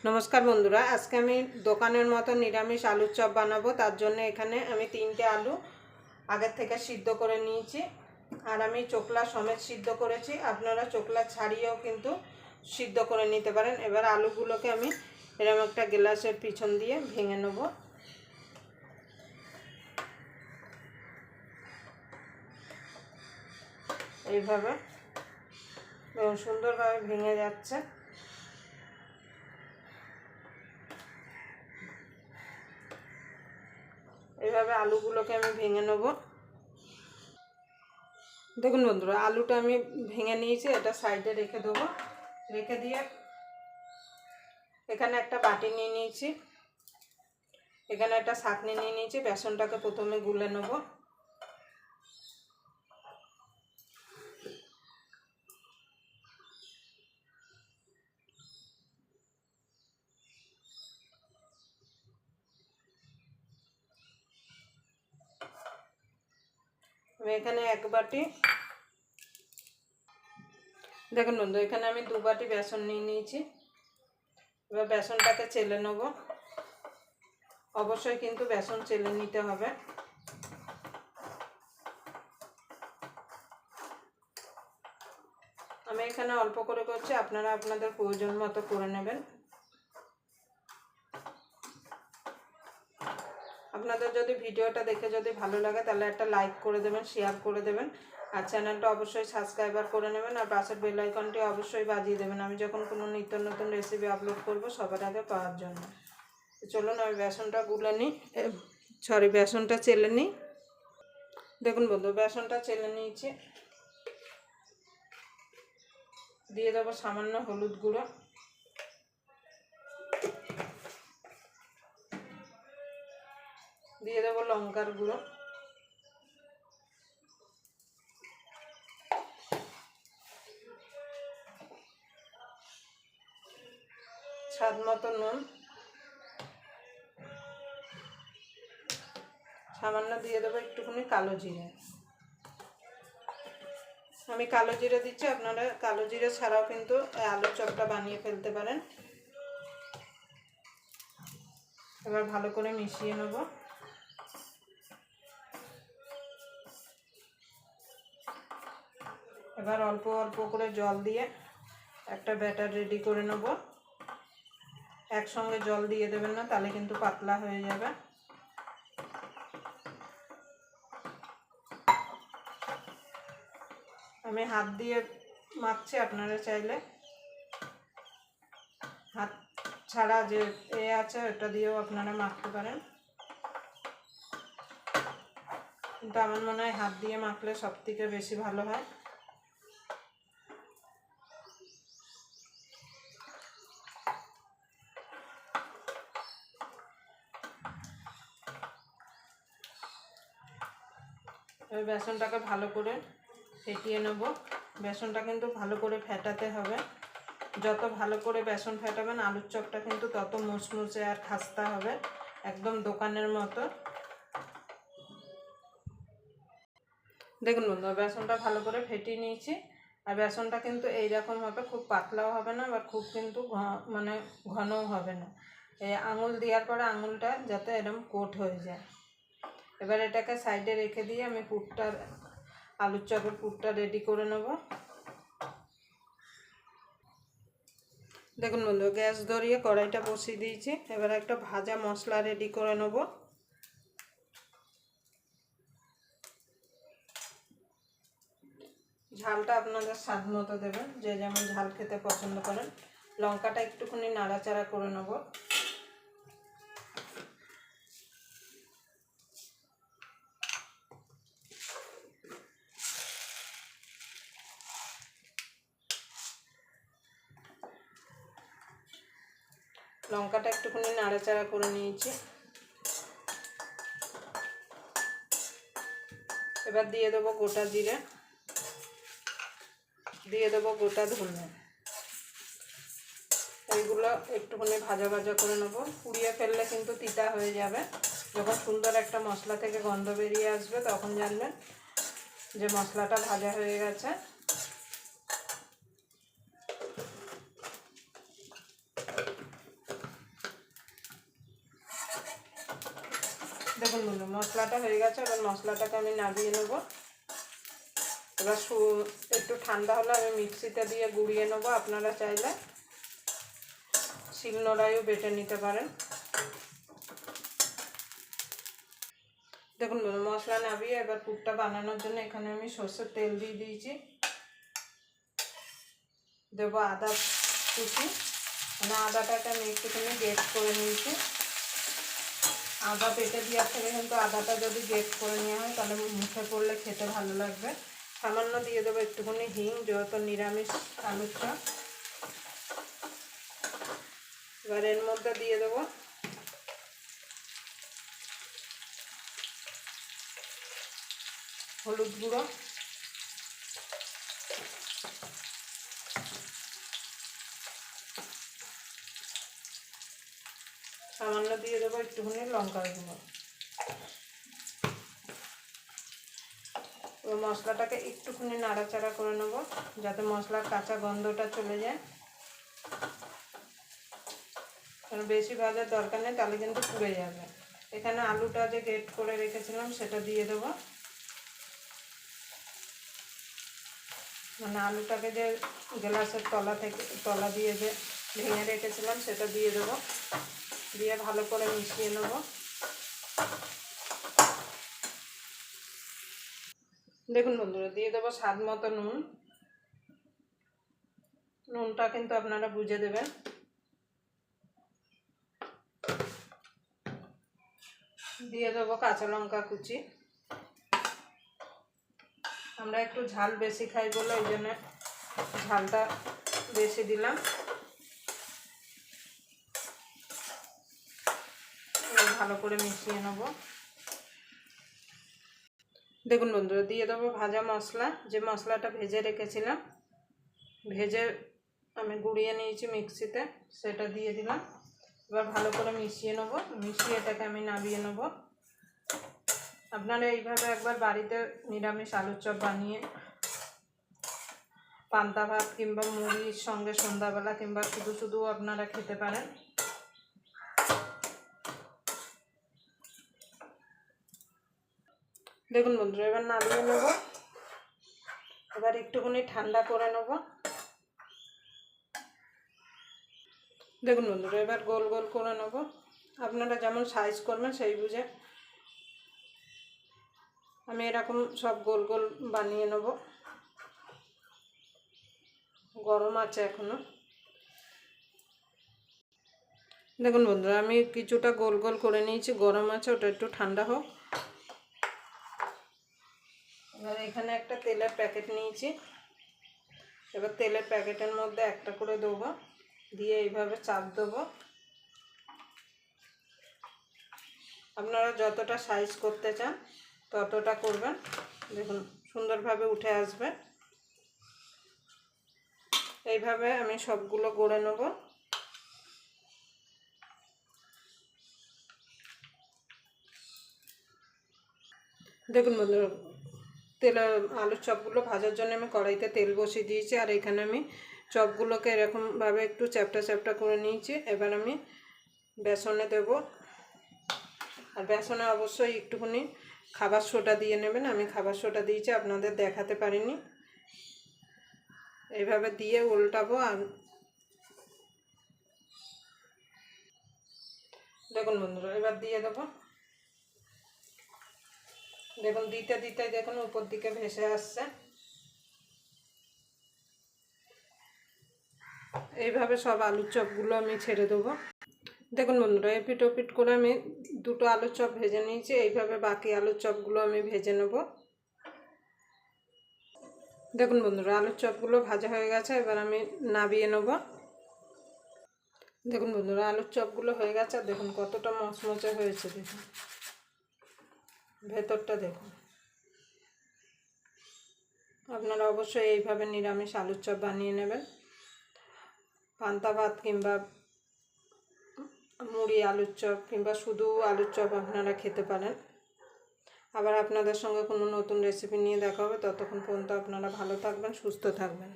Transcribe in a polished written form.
नमस्कार बंधुरा आज के आमी दोकानेर मतो निरामिष आलुर चप बानाबो। तार जन्य एखाने आमी 3टे आलू आगे थेके सिद्ध करे निয়েছি और आमी चोकला समेत सिद्ध करेছি। आपनारा चोकला छाड़िয়েও किन्तु सिद्ध करे निते पारेन। एबार आलूगुलोके आमी एरकम एकटा ग्लासेर पिछन दिए भेंगे नेब। এইভাবে সুন্দরভাবে ভেঙে যাচ্ছে। এইভাবে আলুগুলোকে আমি ভেঙে নেব। দেখুন বন্ধুরা আলুটা আমি ভেঙে নিয়েছি, এটা সাইডে রেখে দেবো। রেখে দিয়ে এখানে একটা বাটি নিয়ে নিয়েছি, এখানে একটা ছাঁকনি নিয়ে নিয়েছি। বেসনটাকে প্রথমে গুলে নেব। এখানে এক বাটি, দেখুন বন্ধু এখানে আমি 2 বাটি বেসন নিয়ে নিয়েছি। এবার বেসনটাকে চেলে নেব। অবশ্যই কিন্তু বেসন চেলে নিতে হবে। আমি এখানে অল্প করে করছি, আপনারা আপনাদের প্রয়োজন মতো করে নেবেন। আপনাদের যদি ভিডিওটা দেখে যদি ভালো লাগে তাহলে একটা লাইক করে দেবেন, শেয়ার করে দেবেন আর চ্যানেলটা অবশ্যই সাবস্ক্রাইবার করে নেবেন আর পাশের বেল আইকনটি অবশ্যই বাজিয়ে দেবেন আমি যখন কোনো নিত্য নতুন রেসিপি আপলোড করব সবার আগে পাওয়ার জন্য। চলুন আমি বেসনটা গুলে নিই, বেসনটা চেলে নিই। দেখুন বন্ধু বেসনটা চেলে নিয়েছি। দিয়ে দেবো সামান্য হলুদ গুঁড়ো, দিয়ে দেবো লঙ্কার গুঁড়ো, স্বাদ মতো নুন, সামান্য দিয়ে দেবো একটুখানি কালো জিরে। আমি কালো জিরে দিচ্ছি, আপনারা কালো জিরে ছাড়াও কিন্তু আলুর চপটা বানিয়ে ফেলতে পারেন। এবার ভালো করে মিশিয়ে নেব। এবার অল্প অল্প করে জল দিয়ে একটা ব্যাটার রেডি করে নেব। একসঙ্গে জল দিয়ে দেবেন না, তাহলে কিন্তু পাতলা হয়ে যাবে। আমি হাত দিয়ে মাখছি, আপনারা চাইলে হাত ছাড়া যে আছে ওটা দিয়েও আপনারা মাখতে পারেন, কিন্তু আমার মনে হয় হাত দিয়ে মাখলে সবথেকে বেশি ভালো হয়। এই বেসনটাকে ভালো করে ফেটিয়ে নেব। বেসনটা কিন্তু ভালো করে ফেটাতে হবে। যত ভালো করে বেসন ফেটাবেন আলুর চপটা কিন্তু তত মুচমুচে আর খাস্তা হবে, একদম দোকানের মতো। দেখুন বন্ধু বেসনটা ভালো করে ফেটিয়ে নিয়েছি। আর বেসনটা কিন্তু এইরকম হবে, খুব পাতলাও হবে না বা খুব কিন্তু মানে ঘনও হবে না। এই আঙুল দেওয়ার পরে আঙুলটা যাতে এরকম কোট হয়ে যায়। এবার এটাকে সাইডে রেখে দিয়ে আমি পুরটা আলুর চপের পুরটা রেডি করে নেব। দেখুন বন্ধু গ্যাস ধরিয়ে কড়াইটা বসিয়ে দিয়েছি। এবার একটা ভাজা মশলা রেডি করে নেব। ঝালটা আপনাদের স্বাদ মতো দেবেন, যে যেমন ঝাল খেতে পছন্দ করেন। লঙ্কাটা একটুখানি নাড়াচাড়া করে নেব। লঙ্কাটা একটুখানি নাড়াচাড়া করে নিয়েছি। এবার দিয়ে দেবো গোটা জিরে, দিয়ে দেবো গোটা ধনে। এইগুলো একটুখানি ভাজা ভাজা করে নেব। পুড়িয়ে ফেললে কিন্তু তিতা হয়ে যাবে। যখন সুন্দর একটা মশলা থেকে গন্ধ বেরিয়ে আসবে তখন জানবেন যে মশলাটা ভাজা হয়ে গেছে। দেখুন বন্ধু মশলাটা হয়ে গেছে, এবার মশলাটাকে আমি নামিয়ে নেব। এবার একটু ঠান্ডা হলে আমি মিক্সিতে দিয়ে গুঁড়িয়ে নেব। আপনারা চাইলে শিলনোড়ায়ও বেটে নিতে পারেন। দেখুন বন্ধু মশলা নামিয়ে এবার পুরটা বানানোর জন্য এখানে আমি সরষের তেল দিয়ে দিয়েছি। দেবো আদা কুচি, মানে আদাটাকে আমি একটুখানি গ্রেট করে নিয়েছি। আদা পেটে দেওয়ার থেকে কিন্তু আদাটা যদি গ্রেট করে নেওয়া হয় তাহলে মুখে পড়লে খেতে ভালো লাগবে। সামান্য দিয়ে দেবো একটুখানি হিং, যেহেতু নিরামিষ আলুর চপ। এবার এর মধ্যে দিয়ে দেবো হলুদ গুঁড়ো, সামান্য দিয়ে দেবো একটুখানি লঙ্কার গুঁড়ো। এবার মশলাটাকে একটুখানি নাড়াচাড়া করে নেব যাতে মশলার কাঁচা গন্ধটা চলে যায়। কারণ বেশি ভাজার দরকার নেই, তাহলে কিন্তু পুড়ে যাবে। এখানে আলুটা যে গ্রেট করে রেখেছিলাম সেটা দিয়ে দেবো। মানে আলুটাকে যে গ্লাসের তলা দিয়ে যে ভেঙে রেখেছিলাম সেটা দিয়ে দেবো। দিয়ে ভালো করে মিশিয়ে নেব। দেখুন বন্ধুরা দিয়ে দেবো স্বাদ মতো নুন। নুনটা কিন্তু আপনারা বুঝে দেবেন। দিয়ে দেবো কাঁচা লঙ্কা কুচি। আমরা একটু ঝাল বেশি খাই বলে ওই জন্য ঝালটা বেশি দিলাম। ভালো করে মিশিয়ে নেব। দেখুন বন্ধুরা দিয়ে দেবো ভাজা মশলা, যে মশলাটা ভেজে রেখেছিলাম, ভেজে আমি গুঁড়িয়ে নিয়েছি মিক্সিতে, সেটা দিয়ে দিলাম। এবার ভালো করে মিশিয়ে নেব। মিশিয়ে এটাকে আমি নামিয়ে নেব। আপনারা এইভাবে একবার বাড়িতে নিরামিষ আলুর চপ বানিয়ে পান্তা ভাত কিংবা মুড়ির সঙ্গে সন্ধ্যাবেলা কিংবা শুধু শুধু আপনারা খেতে পারেন। দেখুন বন্ধুরা এবার নামিয়ে নেব। এবার একটুখানি ঠান্ডা করে নেব। দেখুন বন্ধুরা এবার গোল গোল করে নেব। আপনারা যেমন সাইজ করবেন সেই বুঝে আমি এরকম সব গোল গোল বানিয়ে নেব। গরম আছে এখনো। দেখুন বন্ধুরা আমি কিছুটা গোল গোল করে নিয়েছি, গরম আছে, ওটা একটু ঠান্ডা হোক। এবার এখানে একটা তেলের প্যাকেট নিয়েছি। এবার তেলের প্যাকেটের মধ্যে একটা করে দেবো, দিয়ে এইভাবে চাপ দেবো। আপনারা যতটা সাইজ করতে চান ততটা করবেন। দেখুন সুন্দরভাবে উঠে আসবে। এইভাবে আমি সবগুলো গড়ে নেব। দেখুন বন্ধুরা আলুর চপগুলো ভাজার জন্য আমি কড়াইতে তেল বসিয়ে দিয়েছি, আর এখানে আমি চপগুলোকে এরকমভাবে একটু চ্যাপটা চ্যাপটা করে নিয়েছি। এবার আমি বেসনে দেব, আর বেসনে অবশ্যই একটুখানি খাবার সোডা দিয়ে নেবেন। আমি খাবার সোডা দিয়েছি, আপনাদের দেখাতে পারিনি। এইভাবে দিয়ে উল্টাবো। আর দেখুন বন্ধুরা এবার দিয়ে দেবো। দেখুন দিতে দিতে দেখুন উপর দিকে ভেসে আসছে। এইভাবে সব আলুর চপগুলো আমি ছেড়ে দেবো। দেখুন বন্ধুরা এপিট ওপিট করে আমি দুটো আলুর চপ ভেজে নিয়েছি। এইভাবে বাকি আলুর চপগুলো আমি ভেজে নেব। দেখুন বন্ধুরা আলুর চপগুলো ভাজা হয়ে গেছে, এবার আমি নামিয়ে নেব। দেখুন বন্ধুরা আলুর চপগুলো হয়ে গেছে, আর দেখুন কতটা মচমচে হয়েছে। দেখুন ভেতরটা দেখুন। আপনারা অবশ্যই এইভাবে নিরামিষ আলুর চপ বানিয়ে নেবেন। পান্তা ভাত কিংবা মুড়ি আলুর চপ কিংবা শুধু আলুর চপ আপনারা খেতে পারেন। আবার আপনাদের সঙ্গে কোনো নতুন রেসিপি নিয়ে দেখা হবে। ততক্ষণ পর্যন্ত আপনারা ভালো থাকবেন, সুস্থ থাকবেন।